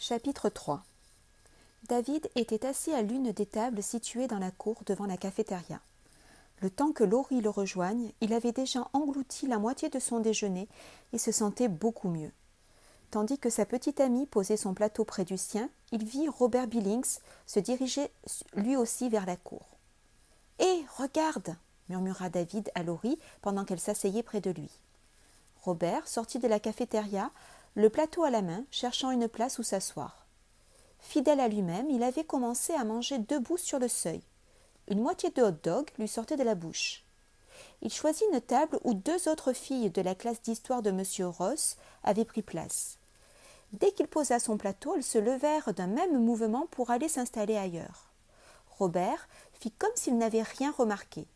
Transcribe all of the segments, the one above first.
Chapitre 3. David était assis à l'une des tables situées dans la cour devant la cafétéria. Le temps que Laurie le rejoigne, il avait déjà englouti la moitié de son déjeuner et se sentait beaucoup mieux. Tandis que sa petite amie posait son plateau près du sien, il vit Robert Billings se diriger lui aussi vers la cour. « Hé, regarde !» murmura David à Laurie pendant qu'elle s'asseyait près de lui. Robert sortit de la cafétéria, le plateau à la main, cherchant une place où s'asseoir. Fidèle à lui-même, il avait commencé à manger debout sur le seuil. Une moitié de hot-dog lui sortait de la bouche. Il choisit une table où deux autres filles de la classe d'histoire de M. Ross avaient pris place. Dès qu'il posa son plateau, elles se levèrent d'un même mouvement pour aller s'installer ailleurs. Robert fit comme s'il n'avait rien remarqué.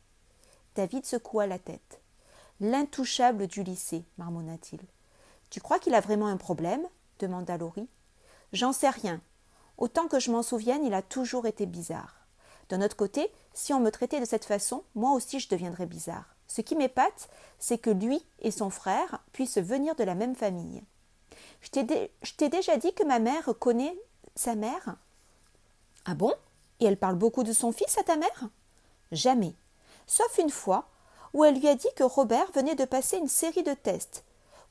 David secoua la tête. « L'intouchable du lycée, marmonna-t-il. « Tu crois qu'il a vraiment un problème ?» demanda Laurie. « J'en sais rien. Autant que je m'en souvienne, il a toujours été bizarre. D'un autre côté, si on me traitait de cette façon, moi aussi je deviendrais bizarre. Ce qui m'épate, c'est que lui et son frère puissent venir de la même famille. Je t'ai déjà dit que ma mère connaît sa mère. »« Ah bon ? Et elle parle beaucoup de son fils à ta mère ?»« Jamais. Sauf une fois où elle lui a dit que Robert venait de passer une série de tests.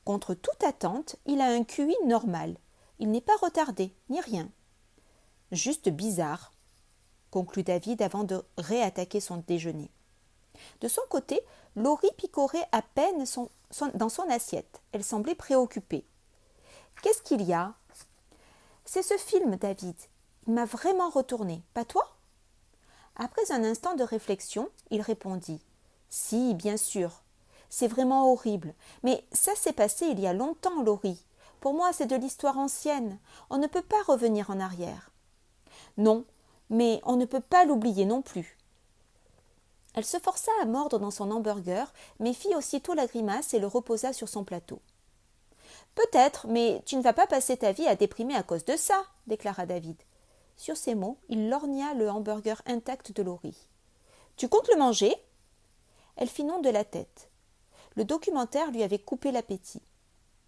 Contre toute attente, il a un QI normal. Il n'est pas retardé, ni rien. »« Juste bizarre, » conclut David avant de réattaquer son déjeuner. De son côté, Laurie picorait à peine dans son assiette. Elle semblait préoccupée. « Qu'est-ce qu'il y a ?»« C'est ce film, David. Il m'a vraiment retourné. Pas toi ?» Après un instant de réflexion, il répondit. « Si, bien sûr. C'est vraiment horrible. Mais ça s'est passé il y a longtemps, Laurie. Pour moi, c'est de l'histoire ancienne. On ne peut pas revenir en arrière. »« Non, mais on ne peut pas l'oublier non plus. » Elle se força à mordre dans son hamburger, mais fit aussitôt la grimace et le reposa sur son plateau. « Peut-être, mais tu ne vas pas passer ta vie à déprimer à cause de ça, » déclara David. Sur ces mots, il lorgna le hamburger intact de Laurie. « Tu comptes le manger ?» Elle fit non de la tête. Le documentaire lui avait coupé l'appétit.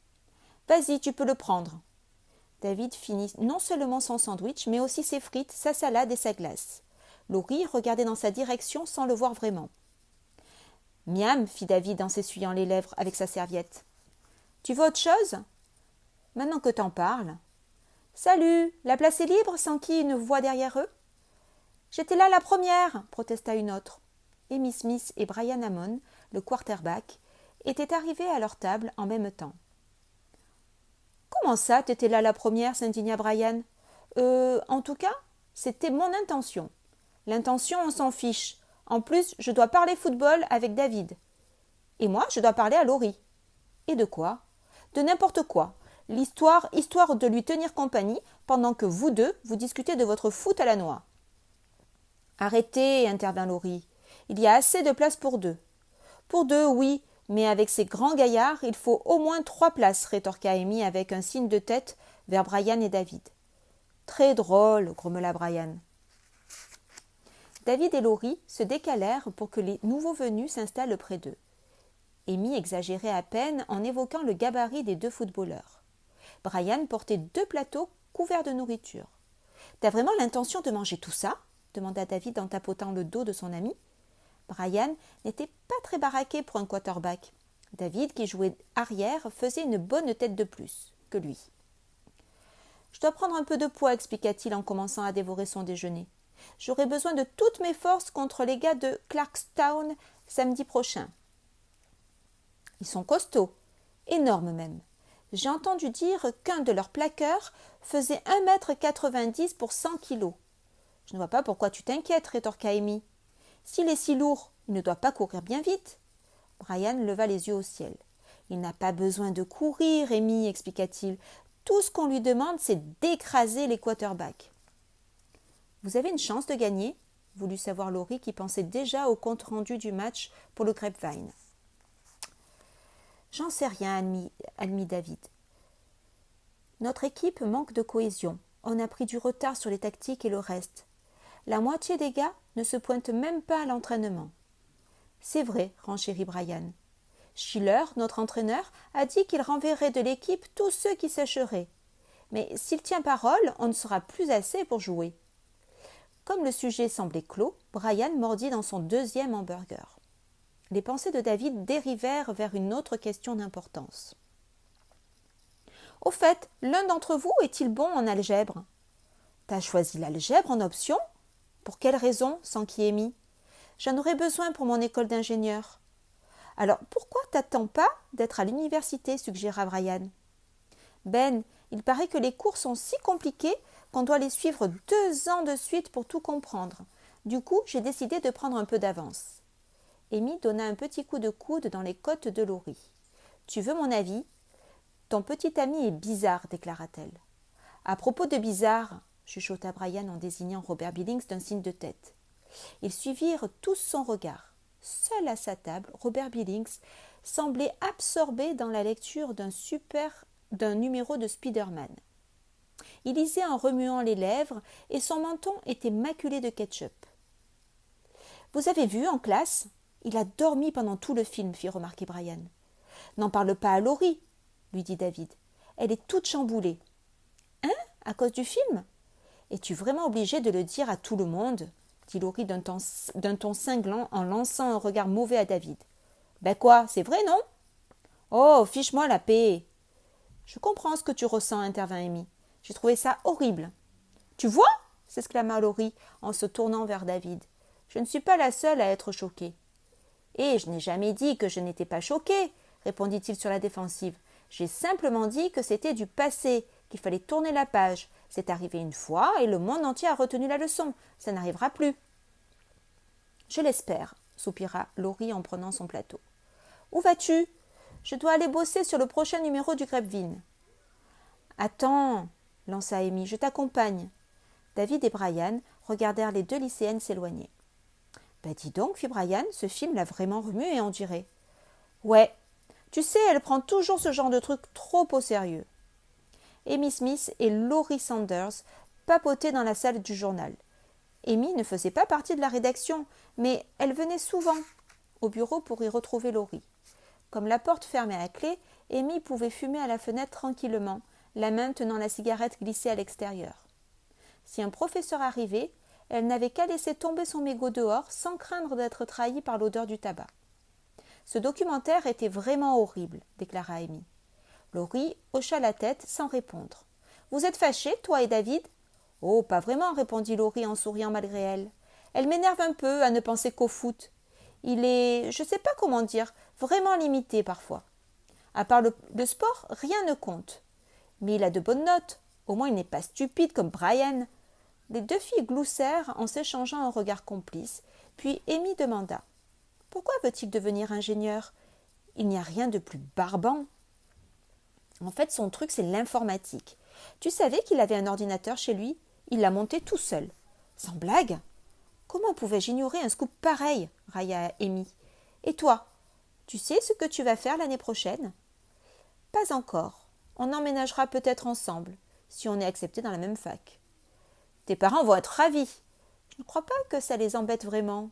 « Vas-y, tu peux le prendre. » David finit non seulement son sandwich, mais aussi ses frites, sa salade et sa glace. Laurie regardait dans sa direction sans le voir vraiment. « Miam !» fit David en s'essuyant les lèvres avec sa serviette. « Tu veux autre chose ?»« Maintenant que t'en parles. »« Salut, la place est libre ?» s'enquit une voix derrière eux. « J'étais là la première !» protesta une autre. Amy Smith et Brian Hammond, le quarterback, étaient arrivés à leur table en même temps. « Comment ça, t'étais là la première ?» s'indigna Brian. « En tout cas, c'était mon intention. » « L'intention, on s'en fiche. En plus, je dois parler football avec David. Et moi, je dois parler à Laurie. »« Et de quoi ?»« De n'importe quoi. Histoire de lui tenir compagnie pendant que vous deux, vous discutez de votre foot à la noix. »« Arrêtez, intervint Laurie. Il y a assez de place pour deux. »« Pour deux, oui, mais avec ces grands gaillards, il faut au moins 3 places, rétorqua Amy avec un signe de tête vers Brian et David. Très drôle, grommela Brian. David et Laurie se décalèrent pour que les nouveaux venus s'installent près d'eux. Amy exagérait à peine en évoquant le gabarit des 2 footballeurs. Brian portait 2 plateaux couverts de nourriture. « T'as vraiment l'intention de manger tout ça ?» demanda David en tapotant le dos de son ami. Brian n'était pas très baraqué pour un quarterback. David, qui jouait arrière, faisait une bonne tête de plus que lui. « Je dois prendre un peu de poids, expliqua-t-il en commençant à dévorer son déjeuner. J'aurai besoin de toutes mes forces contre les gars de Clarkstown samedi prochain. Ils sont costauds, énormes même. J'ai entendu dire qu'un de leurs plaqueurs faisait 1,90 m pour 100 kilos. Je ne vois pas pourquoi tu t'inquiètes, rétorqua Amy. S'il est si lourd, il ne doit pas courir bien vite. Brian leva les yeux au ciel. Il n'a pas besoin de courir, Amy, expliqua-t-il. Tout ce qu'on lui demande, c'est d'écraser les quarterbacks. Vous avez une chance de gagner, voulut savoir Laurie qui pensait déjà au compte-rendu du match pour le Grapevine. J'en sais rien, admit David. Notre équipe manque de cohésion. On a pris du retard sur les tactiques et le reste. La moitié des gars ne se pointent même pas à l'entraînement. C'est vrai, renchérit Brian. Schiller, notre entraîneur, a dit qu'il renverrait de l'équipe tous ceux qui sécheraient. Mais s'il tient parole, on ne sera plus assez pour jouer. Comme le sujet semblait clos, Brian mordit dans son deuxième hamburger. Les pensées de David dérivèrent vers une autre question d'importance. Au fait, l'un d'entre vous est-il bon en algèbre ? T'as choisi l'algèbre en option ? Pour quelle raison ? S'enquit Amy. J'en aurais besoin pour mon école d'ingénieur. Alors pourquoi t'attends pas d'être à l'université ? Suggéra Brian. Ben, il paraît que les cours sont si compliqués qu'on doit les suivre 2 ans de suite pour tout comprendre. Du coup, j'ai décidé de prendre un peu d'avance. Amy donna un petit coup de coude dans les côtes de Laurie. Tu veux mon avis ? Ton petit ami est bizarre, déclara-t-elle. À propos de bizarre, chuchota Brian en désignant Robert Billings d'un signe de tête. Ils suivirent tous son regard. Seul à sa table, Robert Billings semblait absorbé dans la lecture d'un numéro de Spider-Man. Il lisait en remuant les lèvres et son menton était maculé de ketchup. « Vous avez vu en classe ? Il a dormi pendant tout le film, fit remarquer Brian. « N'en parle pas à Laurie, lui dit David. Elle est toute chamboulée. »« Hein ? À cause du film ? Es-tu vraiment obligé de le dire à tout le monde ?» dit Laurie d'un ton cinglant en lançant un regard mauvais à David. « Ben quoi, c'est vrai, non ?»« Oh, fiche-moi la paix !»« Je comprends ce que tu ressens, intervint Amy. J'ai trouvé ça horrible. »« Tu vois ?» s'exclama Laurie en se tournant vers David. « Je ne suis pas la seule à être choquée. »« Et je n'ai jamais dit que je n'étais pas choquée, répondit-il sur la défensive. J'ai simplement dit que c'était du passé, qu'il fallait tourner la page. C'est arrivé une fois et le monde entier a retenu la leçon. Ça n'arrivera plus. Je l'espère, soupira Laurie en prenant son plateau. Où vas-tu ? Je dois aller bosser sur le prochain numéro du Grapevine. Attends, lança Amy, je t'accompagne. David et Brian regardèrent les 2 lycéennes s'éloigner. Ben dis donc, fit Brian, ce film l'a vraiment remué, on dirait. Ouais, tu sais, elle prend toujours ce genre de truc trop au sérieux. Amy Smith et Laurie Sanders papotaient dans la salle du journal. Amy ne faisait pas partie de la rédaction, mais elle venait souvent au bureau pour y retrouver Laurie. Comme la porte fermait à clé, Amy pouvait fumer à la fenêtre tranquillement, la main tenant la cigarette glissée à l'extérieur. Si un professeur arrivait, elle n'avait qu'à laisser tomber son mégot dehors sans craindre d'être trahie par l'odeur du tabac. Ce documentaire était vraiment horrible, déclara Amy. Laurie hocha la tête sans répondre. « Vous êtes fâchés, toi et David ?»« Oh, pas vraiment, répondit Laurie en souriant malgré elle. Elle m'énerve un peu à ne penser qu'au foot. Il est, je ne sais pas comment dire, vraiment limité parfois. À part le sport, rien ne compte. Mais il a de bonnes notes. Au moins, il n'est pas stupide comme Brian. » Les 2 filles gloussèrent en s'échangeant un regard complice, puis Amy demanda. « Pourquoi veut-il devenir ingénieur ? Il n'y a rien de plus barbant. » En fait, son truc, c'est l'informatique. Tu savais qu'il avait un ordinateur chez lui ? Il l'a monté tout seul. Sans blague ? Comment pouvais-je ignorer un scoop pareil ? Railla Amy. Et toi ? Tu sais ce que tu vas faire l'année prochaine ? Pas encore. On emménagera peut-être ensemble, si on est accepté dans la même fac. Tes parents vont être ravis. Je ne crois pas que ça les embête vraiment.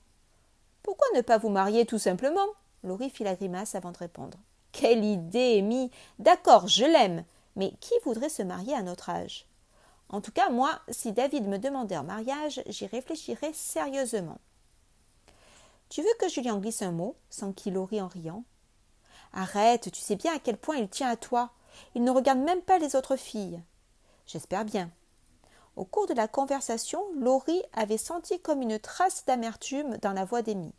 Pourquoi ne pas vous marier tout simplement ? Laurie fit la grimace avant de répondre. Quelle idée, Amy ! D'accord, je l'aime. Mais qui voudrait se marier à notre âge ? En tout cas, moi, si David me demandait en mariage, j'y réfléchirais sérieusement. Tu veux que je lui en glisse un mot ? S'enquit Laurie en riant. Arrête, tu sais bien à quel point il tient à toi. Il ne regarde même pas les autres filles. J'espère bien. Au cours de la conversation, Laurie avait senti comme une trace d'amertume dans la voix d'Amy.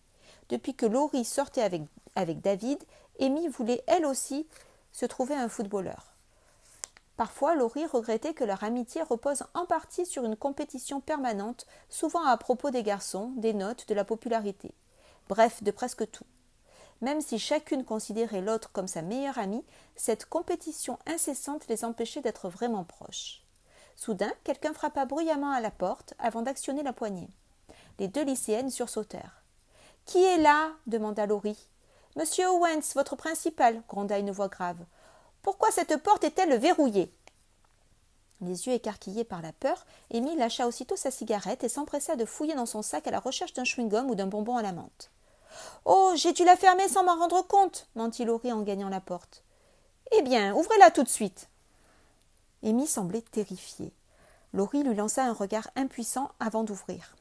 Depuis que Laurie sortait avec David, Amy voulait elle aussi se trouver un footballeur. Parfois, Laurie regrettait que leur amitié repose en partie sur une compétition permanente, souvent à propos des garçons, des notes, de la popularité. Bref, de presque tout. Même si chacune considérait l'autre comme sa meilleure amie, cette compétition incessante les empêchait d'être vraiment proches. Soudain, quelqu'un frappa bruyamment à la porte avant d'actionner la poignée. Les 2 lycéennes sursautèrent. « Qui est là ?» demanda Laurie. « Monsieur Owens, votre principal » gronda une voix grave. « Pourquoi cette porte est-elle verrouillée ?» Les yeux écarquillés par la peur, Amy lâcha aussitôt sa cigarette et s'empressa de fouiller dans son sac à la recherche d'un chewing-gum ou d'un bonbon à la menthe. « Oh, j'ai dû la fermer sans m'en rendre compte » mentit Laurie en gagnant la porte. « Eh bien, ouvrez-la tout de suite !» Amy semblait terrifiée. Laurie lui lança un regard impuissant avant d'ouvrir.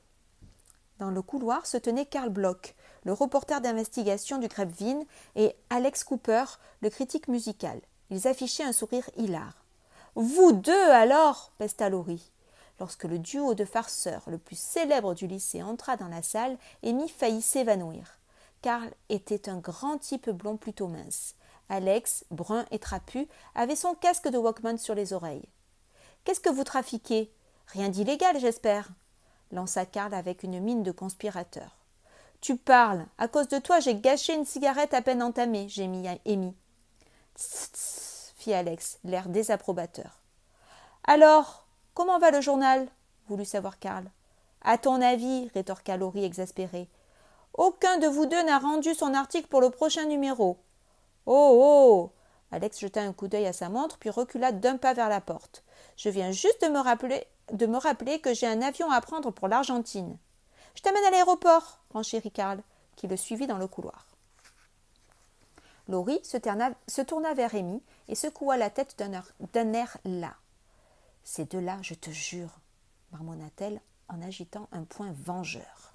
Dans le couloir se tenaient Karl Bloch, le reporter d'investigation du Grapevine, et Alex Cooper, le critique musical. Ils affichaient un sourire hilar. « Vous deux, alors !» pesta Laurie. Lorsque le duo de farceurs le plus célèbre du lycée entra dans la salle, Amy faillit s'évanouir. Karl était un grand type blond plutôt mince. Alex, brun et trapu, avait son casque de Walkman sur les oreilles. « Qu'est-ce que vous trafiquez ? Rien d'illégal, j'espère » lança Karl avec une mine de conspirateur. « Tu parles. À cause de toi, j'ai gâché une cigarette à peine entamée, » gémit Amy. « Tss, tss » fit Alex, l'air désapprobateur. « Alors, comment va le journal ?» voulut savoir Karl. « À ton avis, » rétorqua Laurie exaspérée. « Aucun de vous deux n'a rendu son article pour le prochain numéro. »« Oh, oh !» Alex jeta un coup d'œil à sa montre, puis recula d'un pas vers la porte. « Je viens juste de me rappeler que j'ai un avion à prendre pour l'Argentine. »« Je t'amène à l'aéroport, » renchérit Karl, qui le suivit dans le couloir. Laurie se tourna vers Amy et secoua la tête d'un air las. « Ces deux-là, je te jure, marmonna-t-elle en agitant un poing vengeur.